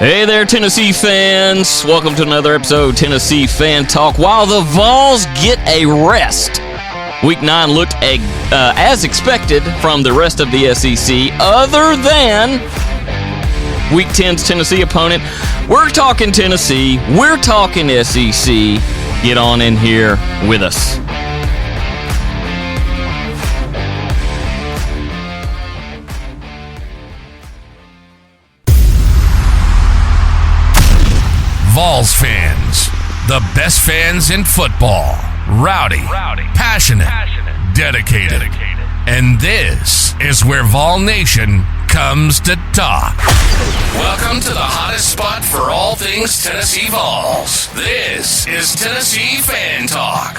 Hey there, Tennessee fans. Welcome to another episode of Tennessee Fan Talk. While the Vols get a rest, Week 9 looked as expected from the rest of the SEC, other than Week 10's Tennessee opponent. We're talking Tennessee. We're talking SEC. Get on in here with us. Vols fans, the best fans in football. Rowdy, passionate, dedicated. And this is where Vol Nation comes to talk. Welcome to the hottest spot for all things Tennessee Vols. This is Tennessee Fan Talk,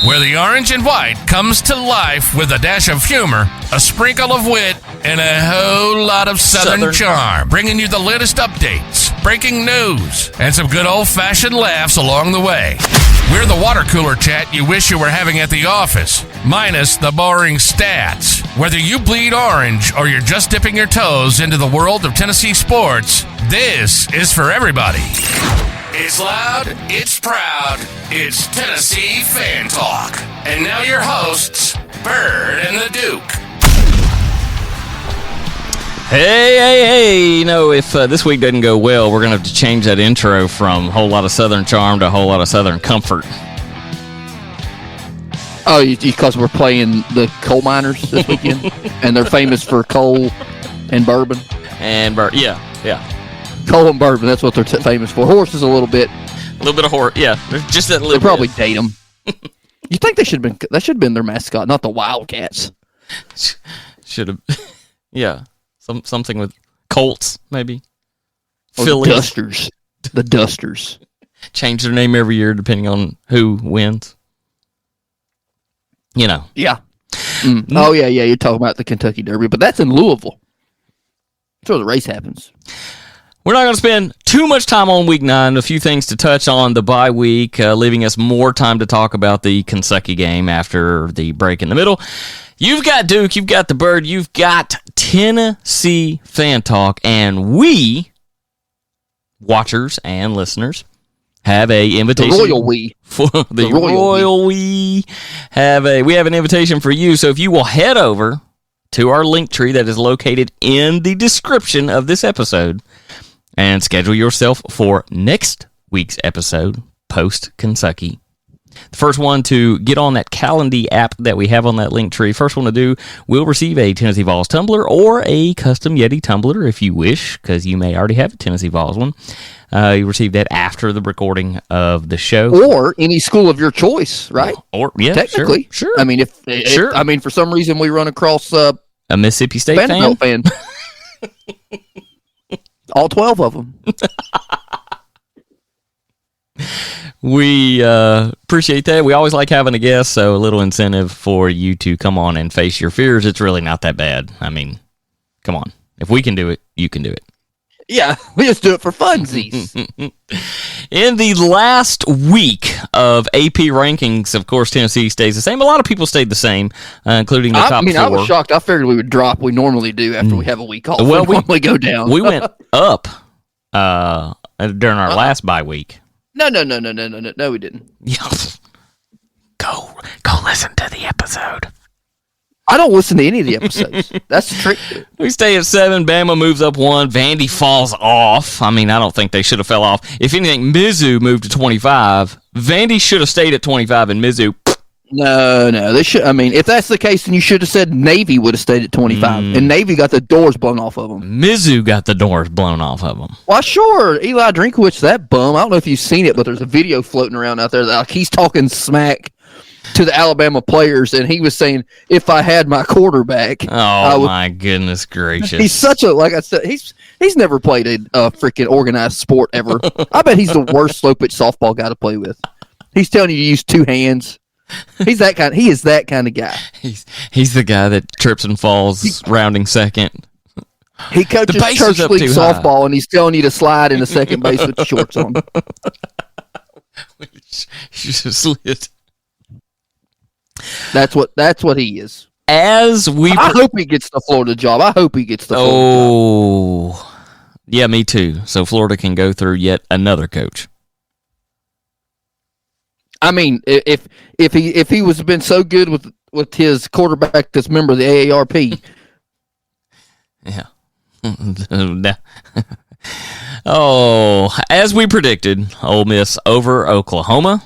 where the orange and white comes to life with a dash of humor, a sprinkle of wit, and a whole lot of Southern charm, bringing you the latest updates, breaking news, and some good old-fashioned laughs along the way. We're the water cooler chat you wish you were having at the office, minus the boring stats. Whether you bleed orange or you're just dipping your toes into the world of Tennessee sports, this is for everybody. It's loud, it's proud, it's Tennessee Fan Talk. And now your hosts, Byrd and The Duke. Hey, you know, if this week doesn't go well, we're going to have to change that intro from a whole lot of Southern charm to a whole lot of Southern comfort. Oh, because we're playing the coal miners this weekend, and they're famous for coal and bourbon. Yeah. Coal and bourbon, that's what they're famous for. Horses a little bit. A little bit of horse, yeah. Just that little They probably date them. You think that should have been their mascot, not the Wildcats. Should have, yeah. Something with Colts, maybe. Or Phillies. The Dusters. Change their name every year depending on who wins. You know. Yeah. Oh, yeah, you're talking about the Kentucky Derby, but that's in Louisville. That's where the race happens. We're not going to spend too much time on Week 9. A few things to touch on the bye week, leaving us more time to talk about the Kentucky game after the break in the middle. You've got Duke, you've got the Bird, you've got Tennessee Fan Talk, and we, watchers and listeners, have a invitation. The royal we. For the royal we have an invitation for you. So if you will head over to our link tree that is located in the description of this episode and schedule yourself for next week's episode post Kentucky. The first one to get on that Calendly app that we have on that link tree, first one to do will receive a Tennessee Vols tumbler or a custom Yeti tumbler if you wish, because you may already have a Tennessee Vols one. You receive that after the recording of the show. Or any school of your choice, right? Or yeah, technically. Sure. I mean, if for some reason we run across a Mississippi State fan. All 12 of them. We appreciate that. We always like having a guest, so a little incentive for you to come on and face your fears. It's really not that bad. I mean, come on. If we can do it, you can do it. Yeah, we just do it for funsies. In the last week of AP rankings, of course, Tennessee stays the same. A lot of people stayed the same, including the top four. I was shocked. I figured we would drop. We normally do after we have a week off. Well, we normally go down. We went up during our last bye week. No, we didn't. Go listen to the episode. I don't listen to any of the episodes. That's the trick. We stay at 7. Bama moves up 1. Vandy falls off. I mean, I don't think they should have fell off. If anything, Mizzou moved to 25. Vandy should have stayed at 25, and Mizzou. No, they should. I mean, if that's the case, then you should have said Navy would have stayed at 25, and Navy got the doors blown off of them. Mizzou got the doors blown off of them. Well, sure. Eli Drinkwitz, that bum. I don't know if you've seen it, but there's a video floating around out there that like he's talking smack to the Alabama players, and he was saying, "If I had my quarterback." Oh my goodness gracious! He's such a like I said. He's never played a freaking organized sport ever. I bet he's the worst slow pitch softball guy to play with. He's telling you to use 2 hands. He is that kind of guy. He's the guy that trips and falls rounding second. He coaches church league softball, and he's telling you to slide into second base with shorts on. Just That's what he is. I hope he gets the Florida job. Yeah, me too. So Florida can go through yet another coach. I mean, if he was been so good with his quarterback that's member of the AARP. Yeah. Oh, as we predicted, Ole Miss over Oklahoma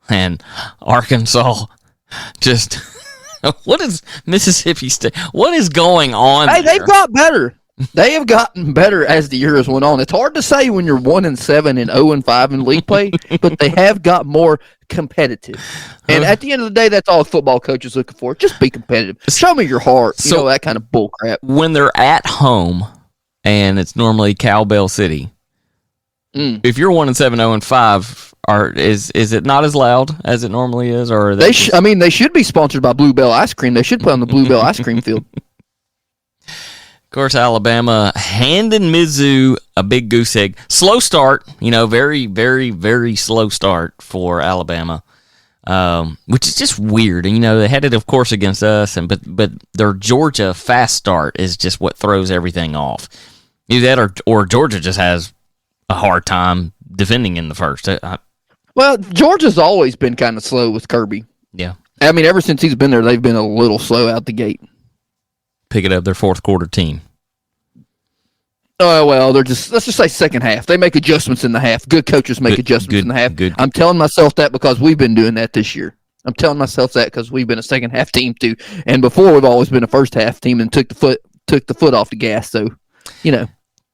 and Arkansas. Just what is Mississippi State? What is going on? Hey, there? they've got better. They have gotten better as the years went on. It's hard to say when you're 1-7 and 0-5 in league play, but they have got more competitive. And at the end of the day, that's all a football coach is looking for. Just be competitive. Show me your heart. You know, that kind of bull crap. When they're at home, and it's normally Cowbell City. If you're 1-7, 0-5, is it not as loud as it normally is, or they should be sponsored by Blue Bell Ice Cream. They should play on the Blue Bell Ice Cream field. Of course, Alabama handing Mizzou a big goose egg. Slow start, very, very, very slow start for Alabama, which is just weird. And they had it, of course, against us, but their Georgia fast start is just what throws everything off. Either that or Georgia just has a hard time defending in the first. Well, Georgia's always been kind of slow with Kirby. Yeah. I mean, ever since he's been there, they've been a little slow out the gate. Pick it up, their fourth quarter team. Oh, well, let's just say second half. They make adjustments in the half. Good coaches make adjustments in the half. I'm telling myself that because we've been doing that this year. I'm telling myself that because we've been a second half team too. And before we've always been a first half team and took the foot off the gas. So,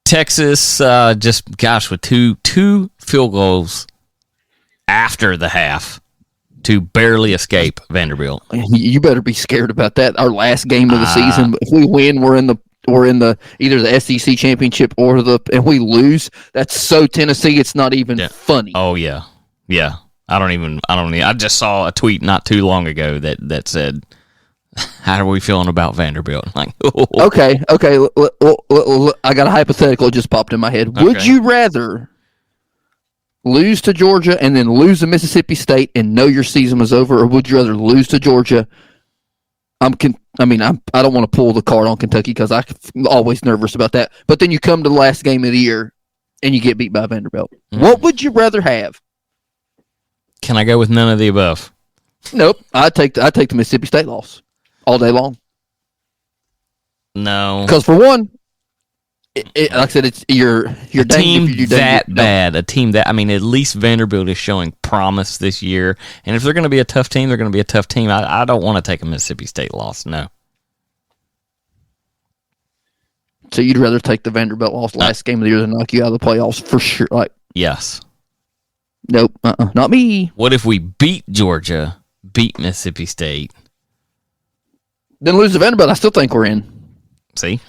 Texas with two field goals after the half to barely escape Vanderbilt. You better be scared about that. Our last game of the season. If we win, we're in the either the SEC championship or and we lose. That's so Tennessee. It's not even funny. Oh yeah. I just saw a tweet not too long ago that said, "How are we feeling about Vanderbilt?" Like, okay. I got a hypothetical just popped in my head. Okay. Would you rather lose to Georgia and then lose to Mississippi State and know your season was over, or would you rather lose to Georgia? I don't want to pull the card on Kentucky because I'm always nervous about that. But then you come to the last game of the year and you get beat by Vanderbilt. What would you rather have? Can I go with none of the above? Nope. I take the Mississippi State loss all day long. No, because for one, like I said, it's your team that bad. A team that, at least Vanderbilt is showing promise this year. And if they're going to be a tough team, they're going to be a tough team. I don't want to take a Mississippi State loss. No. So you'd rather take the Vanderbilt loss last game of the year than knock you out of the playoffs for sure? Yes. Nope. Not me. What if we beat Georgia, beat Mississippi State, then lose to Vanderbilt? I still think we're in. See.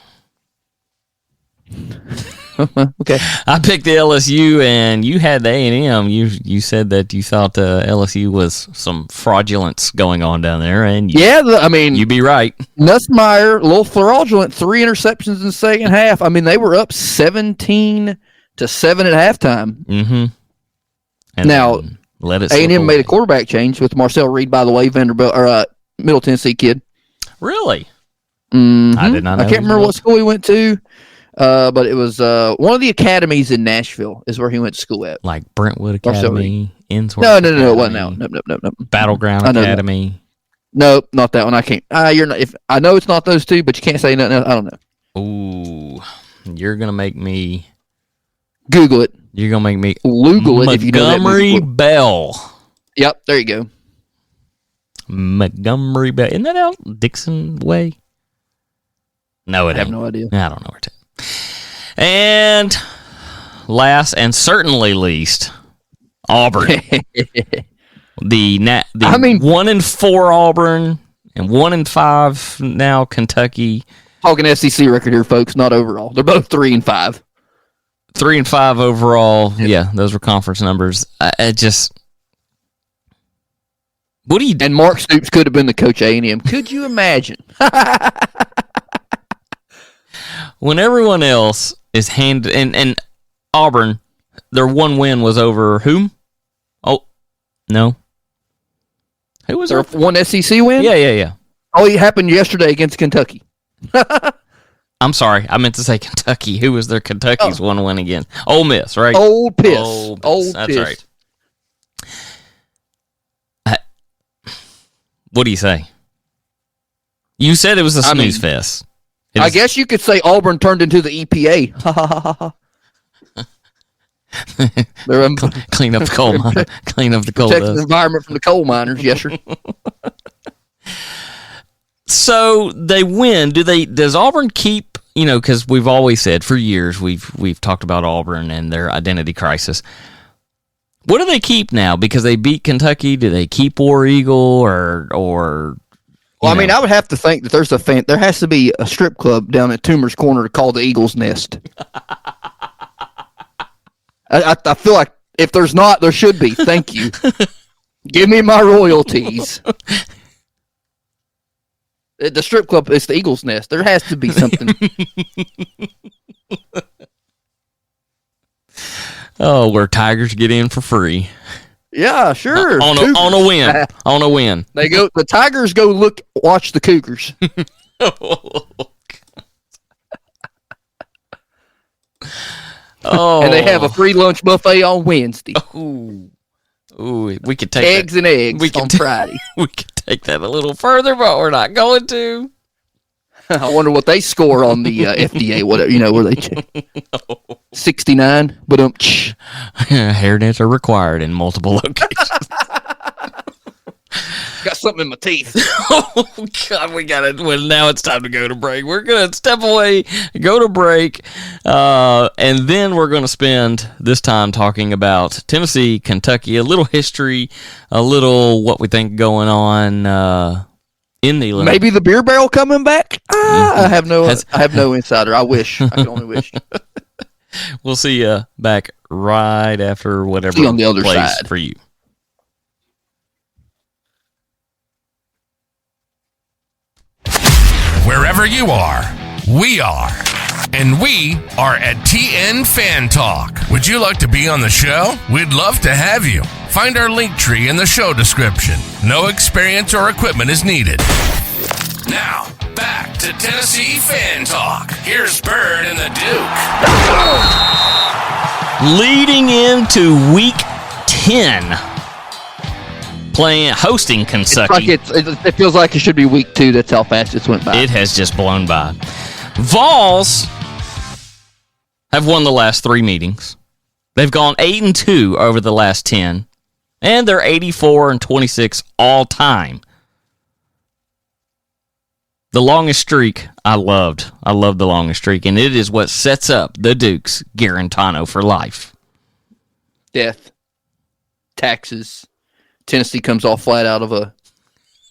Okay. I picked the LSU, and you had the A&M. You said that you thought LSU was some fraudulence going on down there, and you'd be right. Nussmeier, a little fraudulent, 3 interceptions in the second half. They were up 17-7 at halftime. Mm-hmm. And now, A&M made a quarterback change with Marcel Reed, by the way, Vanderbilt or Middle Tennessee kid. Really? Mm-hmm. I did not know. I can't remember what school he went to. But it was one of the academies in Nashville is where he went to school at. Like Brentwood Academy, Ensworth. No, it wasn't. No. Battleground Academy. Nope, not that one. I can't. You're not. If I know it's not those two, but you can't say nothing else. I don't know. Ooh, you're gonna make me Google it. You're gonna make me Google it if you know that Montgomery Bell. Yep, there you go. Montgomery Bell. Isn't that out Dixon Way? No, it ain't. I have no idea. I don't know where to. And last and certainly least, Auburn. the 1-4 Auburn and 1-5 now Kentucky. Talking SEC record here, folks, not overall. They're both 3-5. 3-5 overall. Yeah, those were conference numbers. What do you? And Mark Stoops could have been the coach of A&M. Could you imagine? When everyone else is and Auburn, their one win was over whom? Oh, no. Who was their one SEC win? Yeah. Oh, it happened yesterday against Kentucky. I'm I'm sorry. I meant to say Kentucky. Who was their Kentucky's one win again? Ole Miss, right? Old Piss. Old That's Piss. right. What do you say? You said it was a snooze fest. I guess you could say Auburn turned into the EPA. They're clean up the coal mine. Clean up the coal protect dust. the environment from the coal miners. Yes, sir. So they win. Does Auburn keep? Because we've always said for years we've talked about Auburn and their identity crisis. What do they keep now? Because they beat Kentucky. Do they keep War Eagle or? Well, I mean, I would have to think that there has to be a strip club down at Toomer's Corner called the Eagle's Nest. I feel like if there's not, there should be. Thank you. Give me my royalties. The strip club is the Eagle's Nest. There has to be something. Oh, where Tigers get in for free. Yeah, sure. On a win. On a win. The Tigers go watch the Cougars. Oh. And they have a free lunch buffet on Wednesday. Ooh, we could take eggs that. and eggs on Friday. We could take that a little further, but we're not going to. I wonder what they score on the FDA. Whatever where they check. 69. But hairnets are required in multiple locations. Got something in my teeth. Oh God, we got it. Well, now it's time to go to break. We're gonna step away, go to break, and then we're gonna spend this time talking about Tennessee, Kentucky, a little history, a little what we think going on in the Olympics. Maybe the beer barrel coming back. I have no insider. I wish. I can only wish. We'll see you back right after whatever See you on the other plays side for you. Wherever you are, we are. And we are at TN Fan Talk. Would you like to be on the show? We'd love to have you. Find our link tree in the show description. No experience or equipment is needed. Now, back to Tennessee Fan Talk. Here's Byrd and The Duke. Leading into week 10. Hosting Kentucky. It feels like it should be week 2. That's how fast it went by. It has just blown by. Vols have won the last 3 meetings. They've gone 8-2 over the last 10, and they're 84-26 all time. The longest streak I loved. I love the longest streak, and it is what sets up the Dukes Garantano for life. Death, taxes. Tennessee comes off flat out of a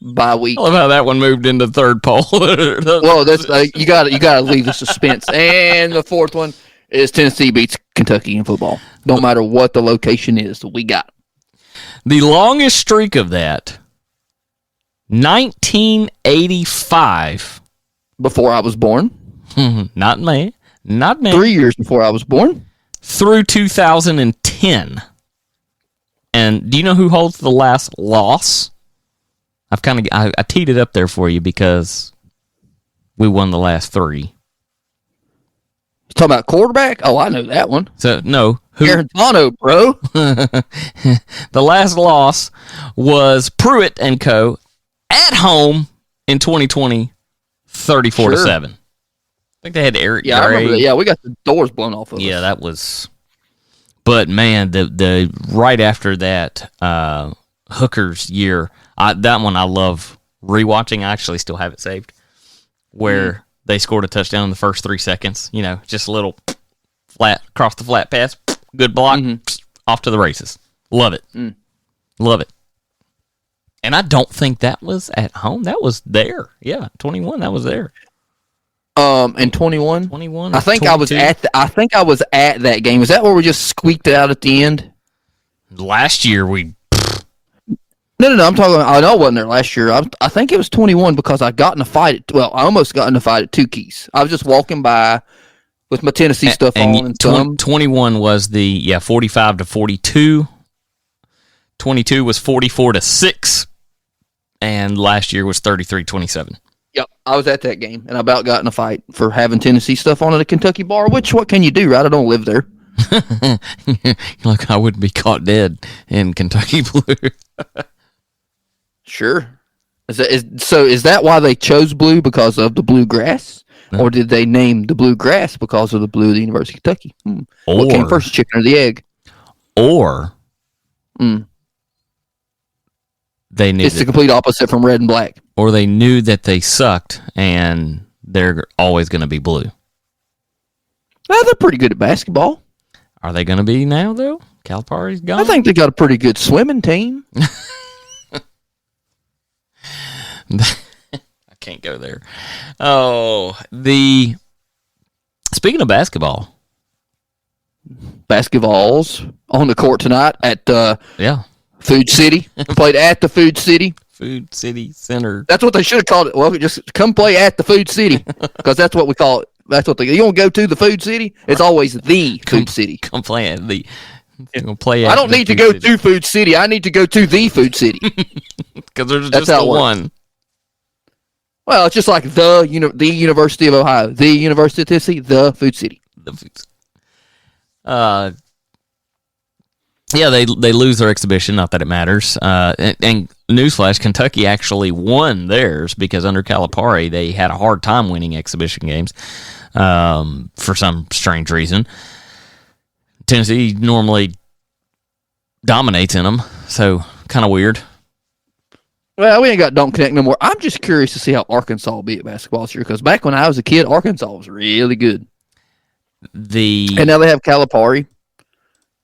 bye week. I love how that one moved into third poll. Well, that's you got to leave the suspense. And the fourth one is Tennessee beats Kentucky in football. No matter what the location is, we got the longest streak of that. 1985. Before I was born. Not me. 3 years before I was born. Through 2010. And do you know who holds the last loss? I teed it up there for you because we won the last 3. Talking about quarterback? Oh, I know that one. So no, Garantano, bro. The last loss was Pruitt and Co. at home in 2020, 34-7. I think they had Eric Gray. I remember that. Yeah, we got the doors blown off of us. Yeah, that was. But man, the right after that, Hooker's year, that one I love rewatching. I actually still have it saved, where they scored a touchdown in the first 3 seconds. Just a little flat across the flat pass, good block, off to the races. Love it, love it. And I don't think that was at home. That was there. Yeah, 21. That was there. In 21? 21. I think 22. I think I was at that game. Is that where we just squeaked it out at the end? Last year we. No. I'm talking. I know I wasn't there last year. I think it was 21 because I got in a fight. I almost got in a fight at Two Keys. I was just walking by with my Tennessee stuff on. And 21 was the 45-42. 22 was 44-6, and last year was 33-27. Yep, I was at that game, and I about got in a fight for having Tennessee stuff on at a Kentucky bar, which, what can you do, right? I don't live there. Like, I wouldn't be caught dead in Kentucky blue. Sure. Is that why they chose blue, because of the blue grass? No. Or did they name the blue grass because of the blue of the University of Kentucky? What came first, the chicken or the egg? Or they knew it's the complete opposite from red and black. Or they knew that they sucked and they're always going to be blue. Well, they're pretty good at basketball. Are they going to be now, though? Calipari's gone? I think they got a pretty good swimming team. I can't go there. Oh, speaking of basketball. Basketballs on the court tonight at Food City. Played at the Food City. Food City Center. That's what they should have called it. Well, just come play at the Food City, because that's what we call it. That's what you want to go to the Food City. It's always the Food City. Come play at the. Play at I don't need to go to Food City. I need to go to the Food City. Because there's just the one. Well, it's just like the University of Ohio, the University of Tennessee, the Food City. The Food City. Yeah, they lose their exhibition. Not that it matters. And newsflash: Kentucky actually won theirs, because under Calipari they had a hard time winning exhibition games for some strange reason. Tennessee normally dominates in them, so kind of weird. Well, we ain't got Don't Connect no more. I'm just curious to see how Arkansas will be at basketball this year, because back when I was a kid, Arkansas was really good. And now they have Calipari.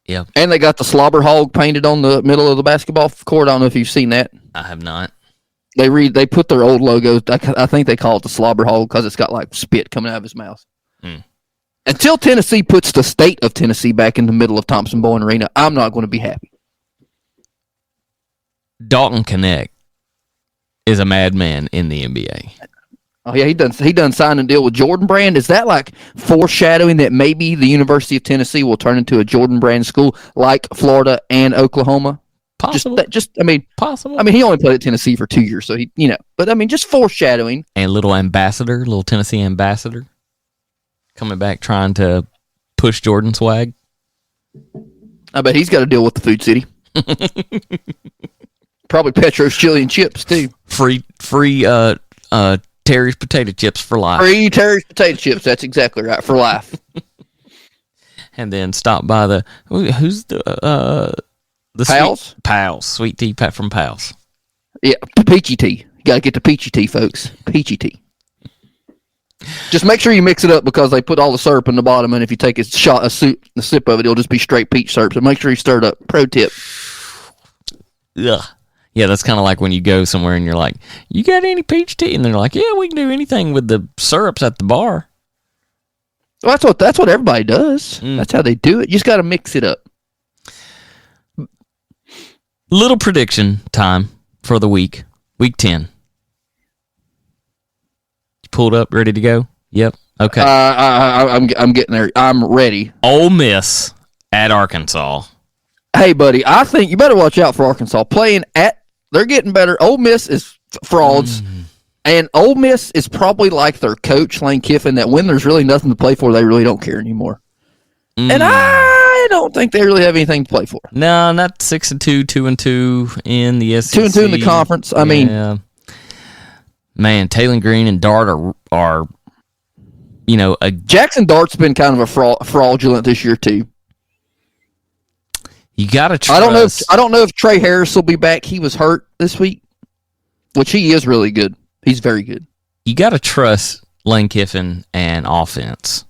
Yeah. And they got the slobber hog painted on the middle of the basketball court. I don't know if you've seen that. I have not. They put their old logo. I think they call it the slobber hog because it's got like spit coming out of his mouth. Until Tennessee puts the state of Tennessee back in the middle of Thompson-Bowen Arena, I'm not going to be happy. Dalton Connect is a madman in the NBA. Oh yeah, he done signed a deal with Jordan Brand. Is that like foreshadowing that maybe the University of Tennessee will turn into a Jordan Brand school like Florida and Oklahoma? Possible. Possible. I mean, he only played at Tennessee for 2 years, so but I mean, just foreshadowing. And little Tennessee ambassador, coming back trying to push Jordan swag. I bet he's got to deal with the Food City. Probably Petro's chili and chips too. Free Terry's potato chips for life. Free Terry's potato chips. That's exactly right, for life. And then stop by who's the Pals? Pals. Sweet tea from Pals. Yeah, peachy tea. You got to get the peachy tea, folks. Peachy tea. Just make sure you mix it up, because they put all the syrup in the bottom, and if you take a sip of it, it'll just be straight peach syrup. So make sure you stir it up. Pro tip. Ugh. Yeah, that's kind of like when you go somewhere and you're like, "You got any peach tea?" And they're like, "Yeah, we can do anything with the syrups at the bar." Well, that's what everybody does. That's how they do it. You just got to mix it up. Little prediction time for the week 10. You pulled up, ready to go? Yep. Okay. I'm getting there. I'm ready. Ole Miss at Arkansas. Hey, buddy, I think you better watch out for Arkansas. They're getting better. Ole Miss is frauds, and Ole Miss is probably like their coach, Lane Kiffin, that when there's really nothing to play for, they really don't care anymore. And I don't think they really have anything to play for. No, not 6-2, 2-2 in the SEC. 2-2 in the conference. I mean, man, Taylor Green and Dart are Jackson Dart's been kind of a fraudulent this year too. You gotta trust. I don't know if Trey Harris will be back. He was hurt this week, which he is really good. He's very good. You gotta trust Lane Kiffin and offense.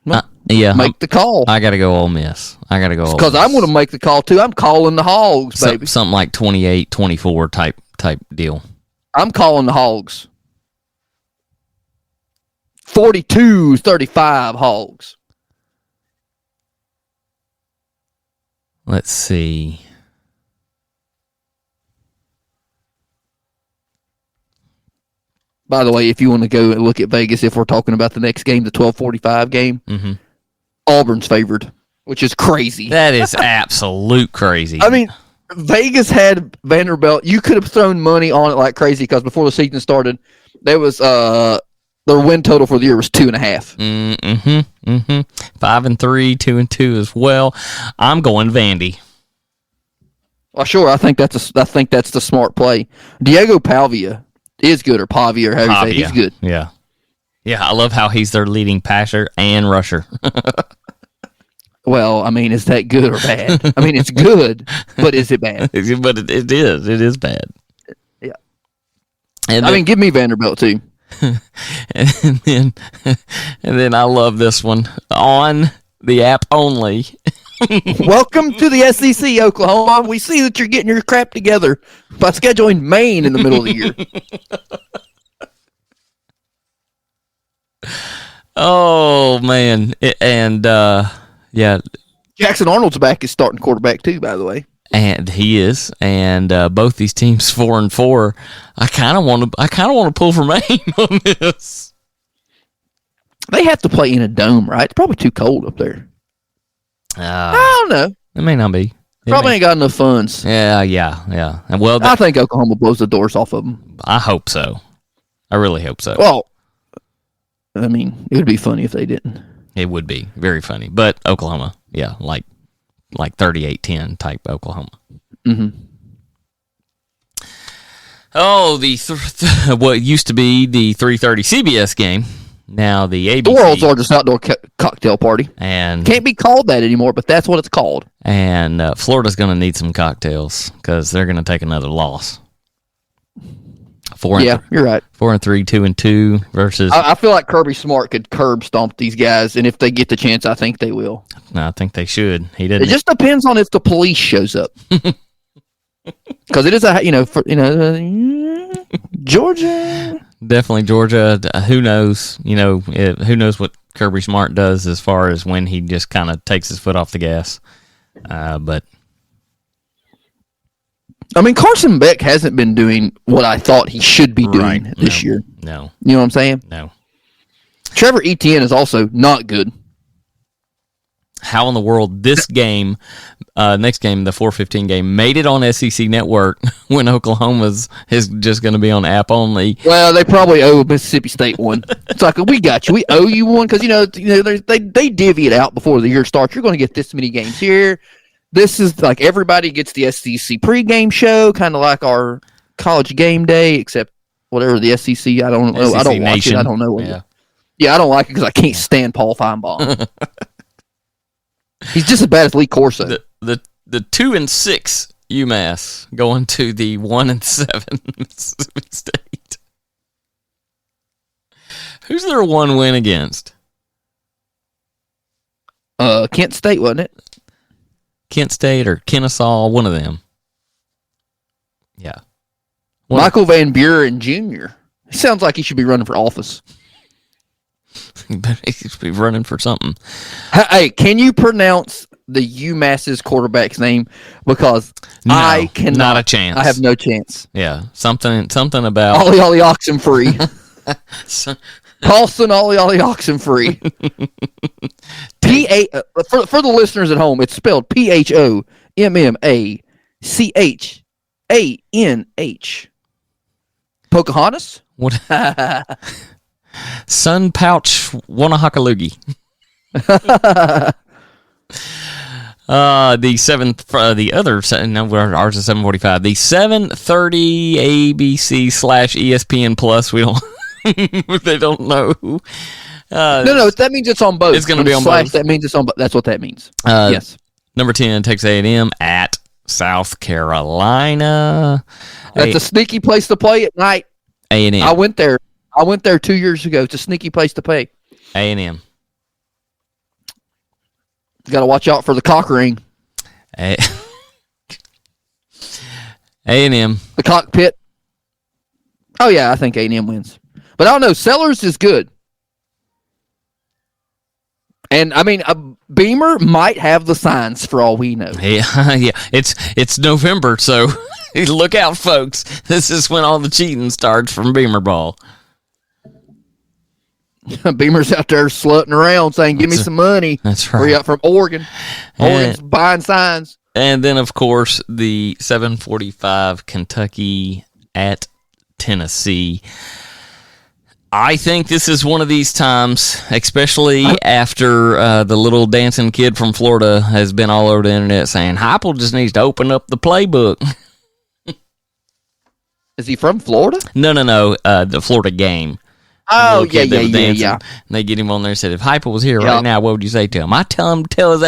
Make the call. I gotta go Ole Miss. Because I'm going to make the call too. I'm calling the Hogs, baby. Something like 28-24 type deal. I'm calling the Hogs. 42-35 Hogs. Let's see. By the way, if you want to go and look at Vegas, if we're talking about the next game, the 12:45 game, Auburn's favored, which is crazy. That is absolute crazy. I mean, Vegas had Vanderbilt. You could have thrown money on it like crazy because before the season started, there was their win total for the year was 2.5. 5-3, 2-2 as well. I'm going Vandy. Well, sure. I think that's the smart play. Diego Pavia is good, or Pavia, or however you say it. He's good. Yeah. Yeah, I love how he's their leading passer and rusher. Well, I mean, is that good or bad? I mean, it's good, but is it bad? But it is. It is bad. Yeah. And I mean, give me Vanderbilt, too. and then I love this one. On the app only. Welcome to the SEC, Oklahoma. We see that you're getting your crap together by scheduling Maine in the middle of the year. Oh, man. Yeah. Jackson Arnold's back is starting quarterback, too, by the way. And he is, and both these teams 4-4. I kind of want to pull for Maine on this. They have to play in a dome, right? It's probably too cold up there. I don't know. It may not be. Probably ain't got enough funds. Yeah. And well, I think Oklahoma blows the doors off of them. I hope so. I really hope so. Well, I mean, it would be funny if they didn't. It would be very funny, but Oklahoma, yeah, like 38-10 type Oklahoma. Mm-hmm. Oh, what used to be the 3:30 CBS game, now the ABC. The world's largest outdoor cocktail party. And can't be called that anymore, but that's what it's called. And Florida's going to need some cocktails because they're going to take another loss. You're right. 4-3, 2-2 versus. I feel like Kirby Smart could curb stomp these guys, and if they get the chance, I think they will. No, I think they should. He didn't. It just depends on if the police shows up, because it is Georgia. Definitely Georgia. Who knows? Who knows what Kirby Smart does as far as when he just kind of takes his foot off the gas. But. I mean, Carson Beck hasn't been doing what I thought he should be doing this year. No. You know what I'm saying? No. Trevor Etienne is also not good. How in the world this game, next game, the 4:15 game, made it on SEC Network when Oklahoma's is just going to be on app only? Well, they probably owe Mississippi State one. It's like, we got you. We owe you one because, they divvy it out before the year starts. You're going to get this many games here. This is like everybody gets the SEC pregame show, kind of like our college game day, except whatever the SEC. I don't know. I don't watch Nation. it. I don't know. Yeah, I don't like it because I can't stand Paul Feinbaum. He's just as bad as Lee Corso. The 2-6 UMass going to the 1-7 Mississippi State. Who's their one win against? Kent State, wasn't it? Kent State or Kennesaw, one of them. Yeah. Michael Van Buren Jr. He sounds like he should be running for office. He should be running for something. Hey, can you pronounce the UMass's quarterback's name? Because I cannot. Not a chance. I have no chance. Yeah. Something about Ollie Oxenfree. Paulson Ollie Oxenfree. For the listeners at home, it's spelled PHOMMACHANH. Pocahontas? What? Sun Pouch Wanahakalugi. Ours is 7:45. The 7:30 ABC / ESPN Plus. We don't. They don't know. No. That means it's on both. It's going to be on both. That means it's on both. That's what that means. Yes. Number 10, Texas A&M at South Carolina. That's a sneaky place to play at night. A&M. I went there 2 years ago. It's a sneaky place to play. A&M. Got to watch out for the cock ring. A&M. The cockpit. Oh, yeah, I think A&M wins. But I don't know. Sellers is good. And, I mean, Beamer might have the signs for all we know. Yeah. It's November, so look out, folks. This is when all the cheating starts from Beamer ball. Beamer's out there slutting around saying, give me some money. That's right. We're out from Oregon. Oregon's buying signs. And then, of course, the 7:45 Kentucky at Tennessee. I think this is one of these times, especially after the little dancing kid from Florida has been all over the internet saying Heupel just needs to open up the playbook. Is he from Florida? No. The Florida game. Oh, The little kid that was dancing, yeah. And they get him on there and said, if Heupel was here right now, what would you say to him? I tell him to tell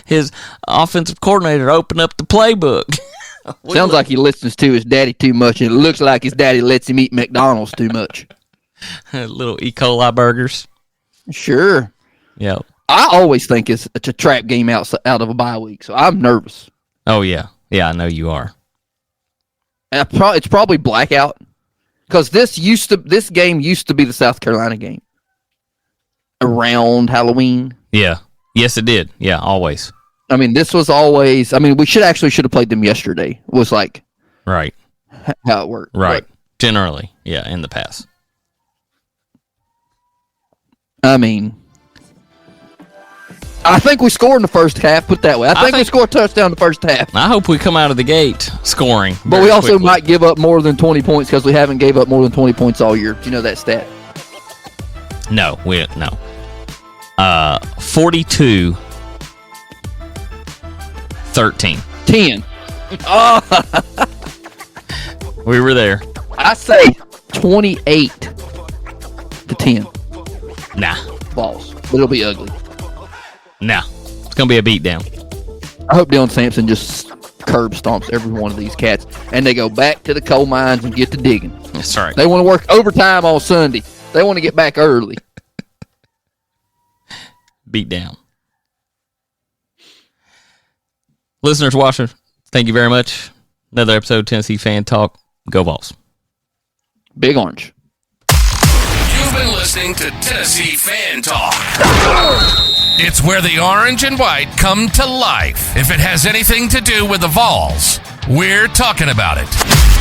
his offensive coordinator to open up the playbook. Sounds like he listens to his daddy too much, and it looks like his daddy lets him eat McDonald's too much. Little E. coli burgers. Sure. Yep. I always think it's a trap game out of a bye week, so I'm nervous. Oh, yeah. Yeah, I know you are. And it's probably blackout because this game used to be the South Carolina game around Halloween. Yeah. Yes, it did. Yeah, always. I mean, this was always. I mean, we should have played them yesterday. Was like right how it worked. Right. But, generally, yeah, in the past. I mean, I think we scored in the first half. Put it that way, I think we scored a touchdown in the first half. I hope we come out of the gate scoring. But we also might give up more than 20 points because we haven't gave up more than 20 points all year. Do you know that stat? No. 42. 13. 10. We were there. I say 28 to 10. Nah. Vols. But it'll be ugly. Nah. It's going to be a beatdown. I hope Dylan Sampson just curb stomps every one of these cats and they go back to the coal mines and get to digging. That's right. They want to work overtime on Sunday. They want to get back early. Beatdown. Listeners, watchers, thank you very much. Another episode of Tennessee Fan Talk. Go Vols. Big Orange. You've been listening to Tennessee Fan Talk. It's where the orange and white come to life. If it has anything to do with the Vols, we're talking about it.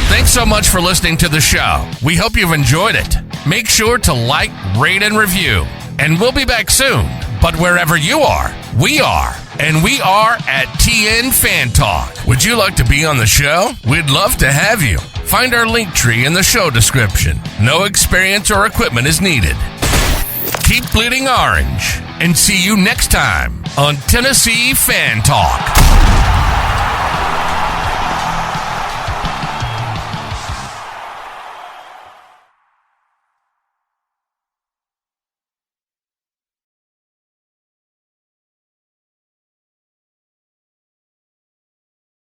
Thanks so much for listening to the show. We hope you've enjoyed it. Make sure to like, rate, and review. And we'll be back soon. But wherever you are, we are. And we are at TN Fan Talk. Would you like to be on the show? We'd love to have you. Find our link tree in the show description. No experience or equipment is needed. Keep bleeding orange. And see you next time on Tennessee Fan Talk.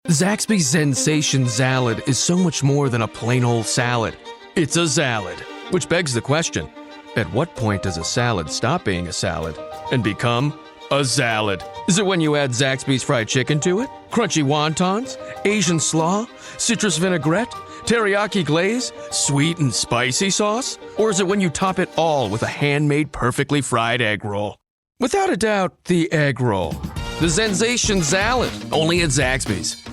Zaxby's Sensation Salad is so much more than a plain old salad. It's a salad, which begs the question, at what point does a salad stop being a salad and become a salad? Is it when you add Zaxby's fried chicken to it? Crunchy wontons? Asian slaw? Citrus vinaigrette? Teriyaki glaze? Sweet and spicy sauce? Or is it when you top it all with a handmade perfectly fried egg roll? Without a doubt, the egg roll. The Sensation Salad, only at Zaxby's.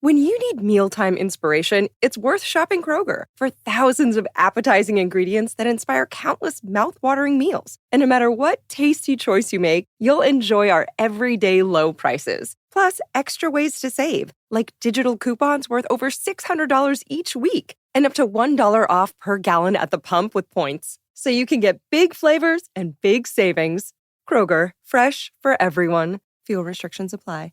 When you need mealtime inspiration, it's worth shopping Kroger for thousands of appetizing ingredients that inspire countless mouthwatering meals. And no matter what tasty choice you make, you'll enjoy our everyday low prices. Plus, extra ways to save, like digital coupons worth over $600 each week and up to $1 off per gallon at the pump with points. So you can get big flavors and big savings. Kroger, fresh for everyone. Fuel restrictions apply.